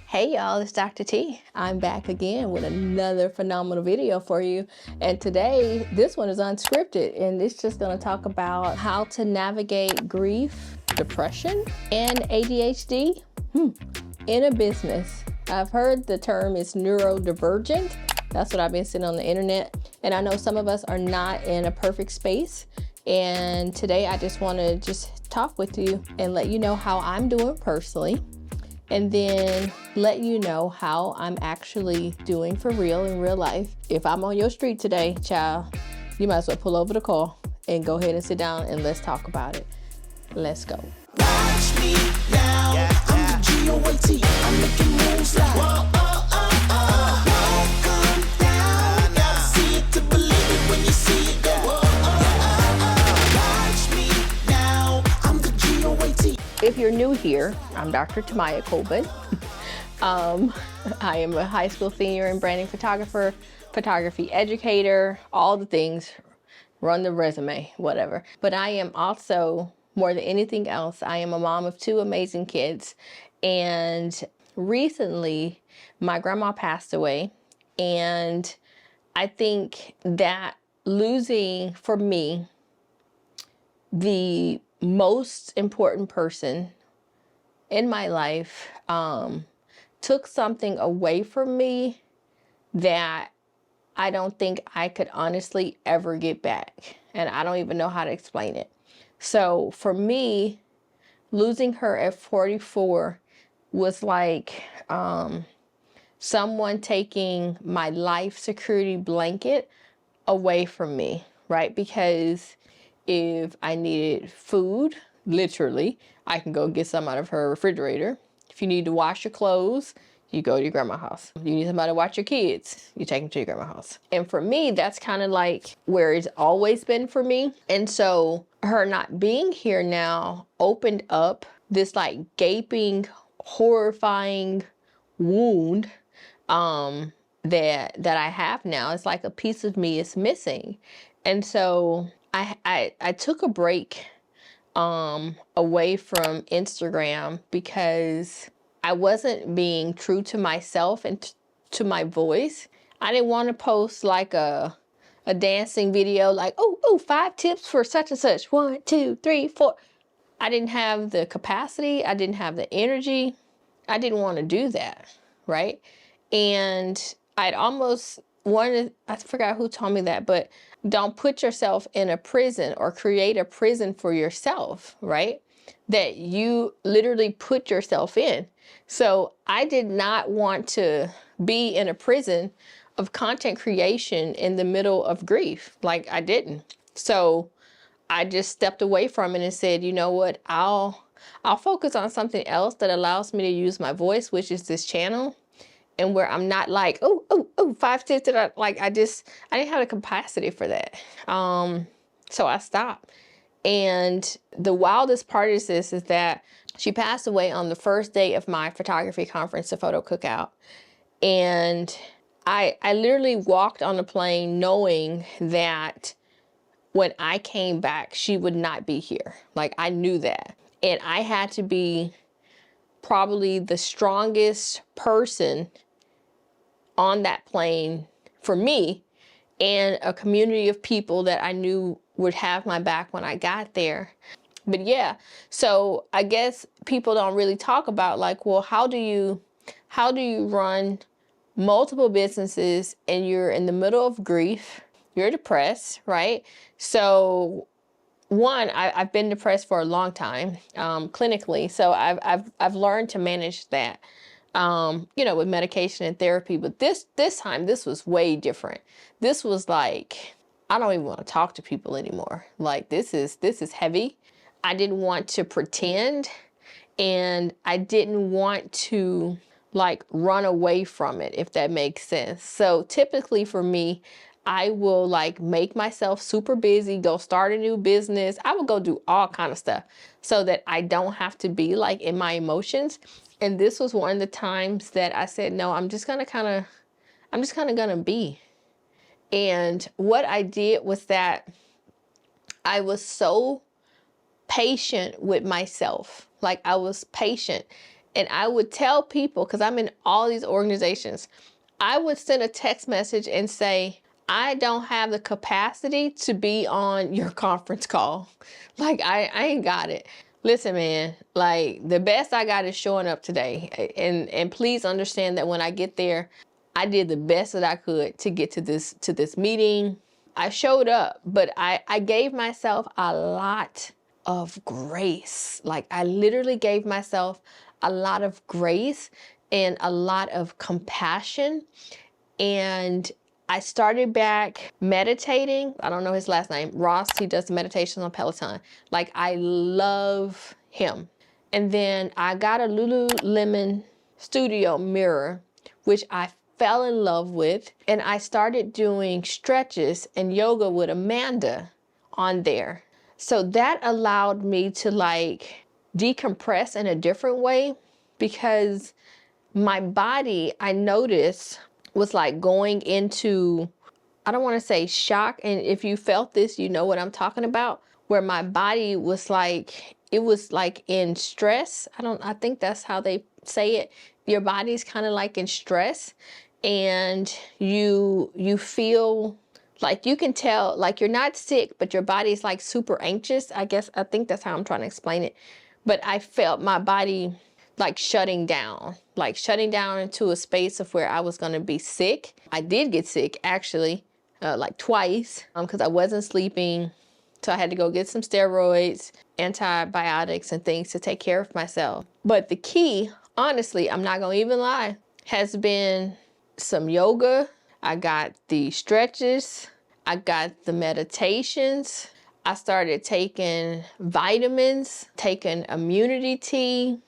Hey y'all, it's Dr. T. I'm back again with another phenomenal video for you. And today, this one is unscripted and it's just gonna talk about how to navigate grief, depression, and ADHD in a business. I've heard the term is neurodivergent. That's what I've been seeing on the internet. And I know some of us are not in a perfect space. And today I just wanna talk with you and let you know how I'm doing personally, and then let you know how I'm actually doing for real in real life. If I'm on your street today, child, you might as well pull over the car and go ahead and sit down and let's talk about it. Let's go. Watch me now. Yeah. I'm the G-O-A-T. I'm making moves like whoa, Won't come down. Gotta see it to believe it when you see it go. Watch me now. I'm the G-O-A-T. If you're new here, I'm Dr. Tamaya Colbin. I am a high school senior and branding photographer, photography educator, all the things, run the resume, whatever. But I am also, more than anything else, I am a mom of two amazing kids. And recently, my grandma passed away. And I think that losing, for me, the most important person in my life took something away from me that I don't think I could honestly ever get back. And I don't even know how to explain it. So for me, losing her at 44 was like someone taking my life security blanket away from me, right? Because if I needed food, literally, I can go get some out of her refrigerator. If you need to wash your clothes, you go to your grandma's house. You need somebody to watch your kids, you take them to your grandma's house. And for me, that's kind of like where it's always been for me. And so her not being here now opened up this like gaping, horrifying wound that I have now. It's like a piece of me is missing. And so I took a break away from Instagram because I wasn't being true to myself and to my voice. I didn't want to post like a dancing video like, oh, 5 tips for such and such. 1, 2, 3, 4. I didn't have the capacity. I didn't have the energy. I didn't want to do that, right? And I'd almost wanted, I forgot who told me that, but don't put yourself in a prison or create a prison for yourself, right? That you literally put yourself in. So I did not want to be in a prison of content creation in the middle of grief. Like I didn't. So I just stepped away from it and said, you know what, I'll focus on something else that allows me to use my voice, which is this channel. And where I'm not like, oh, 5 tips that I didn't have the capacity for that. So I stopped. And the wildest part is this, is that she passed away on the first day of my photography conference, the photo cookout. And I literally walked on the plane knowing that when I came back, she would not be here. Like I knew that. And I had to be probably the strongest person on that plane for me and a community of people that I knew would have my back when I got there. But yeah, so I guess people don't really talk about like, well, how do you run multiple businesses and you're in the middle of grief, you're depressed, right? So one, I've been depressed for a long time, clinically. So I've learned to manage that. With medication and therapy, but this time, this was way different. This was like, I don't even want to talk to people anymore. Like this is heavy. I didn't want to pretend and I didn't want to like run away from it, if that makes sense. So typically for me, I will like make myself super busy, go start a new business. I will go do all kind of stuff so that I don't have to be like in my emotions. And this was one of the times that I said, no, I'm just kind of gonna be. And what I did was that I was so patient with myself. Like I was patient And I would tell people, because I'm in all these organizations, I would send a text message and say, I don't have the capacity to be on your conference call. Like, I ain't got it. Listen, man, like the best I got is showing up today. And please understand that when I get there, I did the best that I could to get to this meeting. I showed up, but I gave myself a lot of grace. Like I literally gave myself a lot of grace and a lot of compassion. And I started back meditating. I don't know his last name. Ross, he does meditations on Peloton. Like I love him. And then I got a Lululemon studio mirror, which I fell in love with. And I started doing stretches and yoga with Amanda on there. So that allowed me to like decompress in a different way, because my body, I noticed, was like going into, I don't want to say shock. And if you felt this, you know what I'm talking about, where my body was like, it was like in stress. I think that's how they say it. Your body's kind of like in stress, and you feel like, you can tell like you're not sick, but your body's like super anxious. I think that's how I'm trying to explain it. But I felt my body like shutting down into a space of where I was going to be sick. I did get sick actually, like twice, because I wasn't sleeping. So I had to go get some steroids, antibiotics and things to take care of myself. But the key, honestly, I'm not going to even lie, has been some yoga. I got the stretches. I got the meditations. I started taking vitamins, taking immunity tea.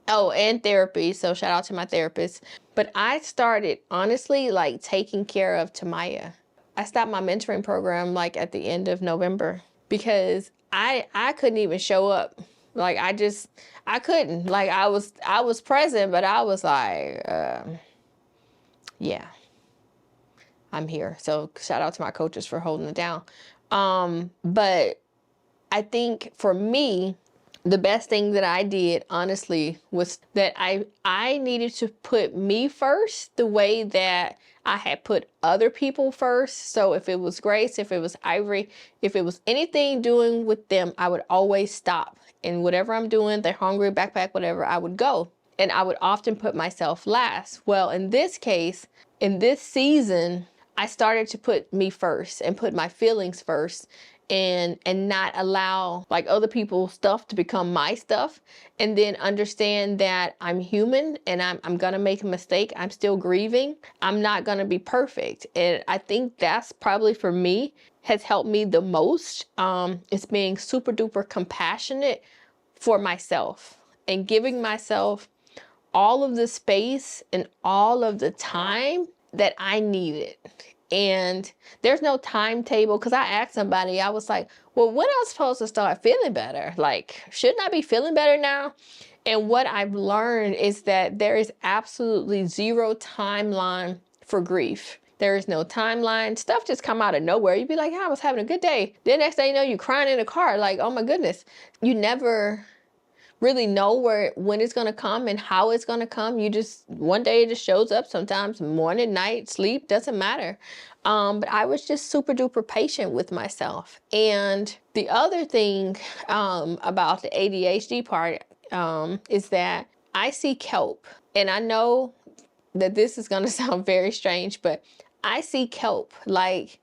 Oh, and therapy. So shout out to my therapist. But I started honestly like taking care of Tamaya. I stopped my mentoring program like at the end of November, because I couldn't even show up. Like I couldn't. Like I was present, but I was like, yeah, I'm here. So shout out to my coaches for holding it down. But I think for me, the best thing that I did, honestly, was that I needed to put me first the way that I had put other people first. So if it was Grace, if it was Ivory, if it was anything doing with them, I would always stop. And whatever I'm doing, they're hungry, backpack, whatever, I would go. And I would often put myself last. Well, in this case, in this season, I started to put me first and put my feelings first, and not allow like other people's stuff to become my stuff, and then understand that I'm human and I'm gonna make a mistake. I'm still grieving. I'm not gonna be perfect. And I think that's probably for me has helped me the most. It's being super duper compassionate for myself and giving myself all of the space and all of the time that I needed. And there's no timetable, because I asked somebody, I was like, well, when am I supposed to start feeling better? Like, shouldn't I be feeling better now? And what I've learned is that there is absolutely zero timeline for grief. There is no timeline. Stuff just come out of nowhere. You'd be like, yeah, I was having a good day. The next thing you know, you're crying in the car. Like, oh my goodness. You never really know when it's going to come and how it's going to come. You just, one day it just shows up. Sometimes morning, night, sleep, doesn't matter. But I was just super duper patient with myself. And the other thing about the ADHD part is that I seek help. And I know that this is going to sound very strange, but I seek help. Like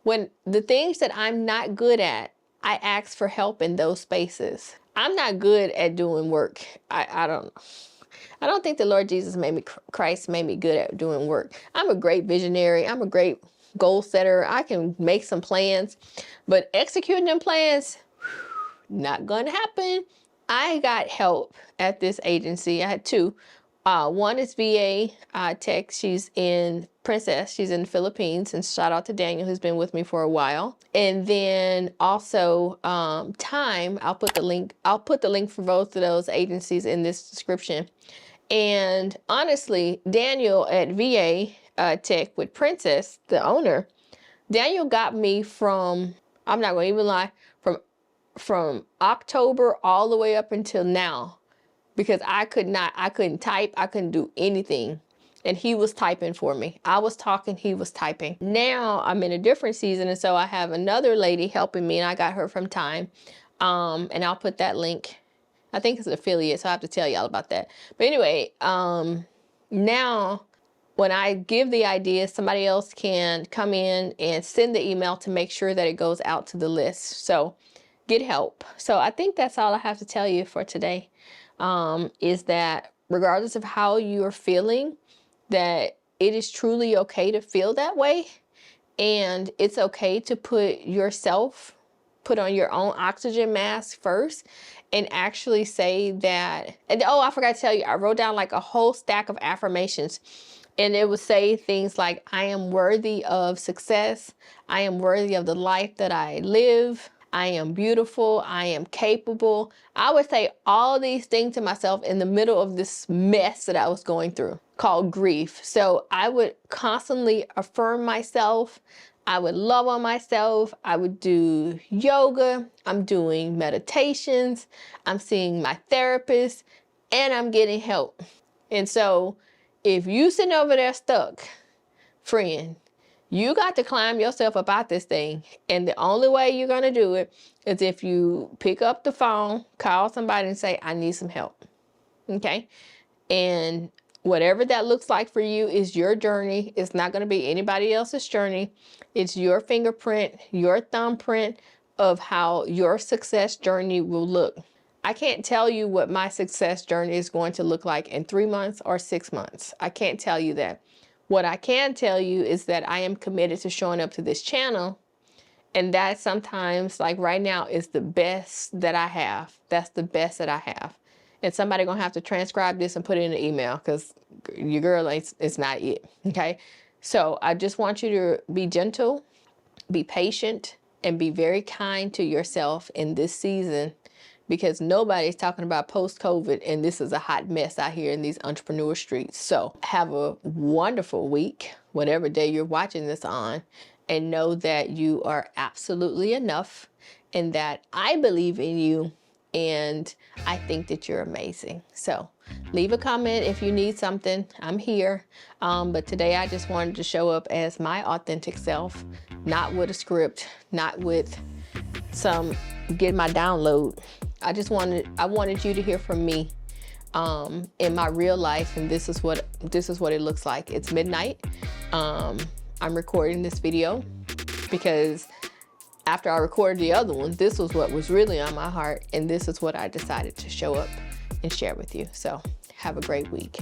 when the things that I'm not good at, I ask for help in those spaces. I'm not good at doing work. I don't think the Lord Jesus Christ made me good at doing work. I'm a great visionary. I'm a great goal setter. I can make some plans, but executing them plans, not gonna happen. I got help at this agency. I had two. One is VA Tech. She's in Princess. She's in the Philippines. And shout out to Daniel, who's been with me for a while. And then also Time. I'll put the link for both of those agencies in this description. And honestly, Daniel at VA Tech with Princess, the owner, Daniel got me from, I'm not going to even lie, from October all the way up until now, because I couldn't type, I couldn't do anything. And he was typing for me. I was talking, he was typing. Now I'm in a different season, and so I have another lady helping me, and I got her from Time. And I'll put that link. I think it's an affiliate, so I have to tell y'all about that. But anyway, now when I give the idea, somebody else can come in and send the email to make sure that it goes out to the list. So get help. So I think that's all I have to tell you for today, is that regardless of how you're feeling, that it is truly okay to feel that way. And it's okay to put on your own oxygen mask first and actually say that. And oh, I forgot to tell you, I wrote down like a whole stack of affirmations, and it would say things like, I am worthy of success. I am worthy of the life that I live. I am beautiful. I am capable. I would say all these things to myself in the middle of this mess that I was going through called grief. So I would constantly affirm myself. I would love on myself. I would do yoga. I'm doing meditations. I'm seeing my therapist, and I'm getting help. And so if you sitting over there stuck, friend, you got to climb yourself up out this thing. And the only way you're going to do it is if you pick up the phone, call somebody and say, I need some help. Okay? And whatever that looks like for you is your journey. It's not going to be anybody else's journey. It's your fingerprint, your thumbprint of how your success journey will look. I can't tell you what my success journey is going to look like in 3 months or 6 months. I can't tell you that. What I can tell you is that I am committed to showing up to this channel, and that sometimes, like right now, is the best that I have. That's the best that I have. And somebody gonna have to transcribe this and put it in an email, because your girl, it's not it, okay? So I just want you to be gentle, be patient, and be very kind to yourself in this season, because nobody's talking about post-COVID, and this is a hot mess out here in these entrepreneur streets. So have a wonderful week, whatever day you're watching this on, and know that you are absolutely enough, and that I believe in you, and I think that you're amazing. So leave a comment if you need something. I'm here. But today I just wanted to show up as my authentic self, not with a script, not with some get my download. I wanted you to hear from me in my real life, and this is what it looks like. It's midnight. I'm recording this video because after I recorded the other one, this was what was really on my heart, and this is what I decided to show up and share with you. So have a great week.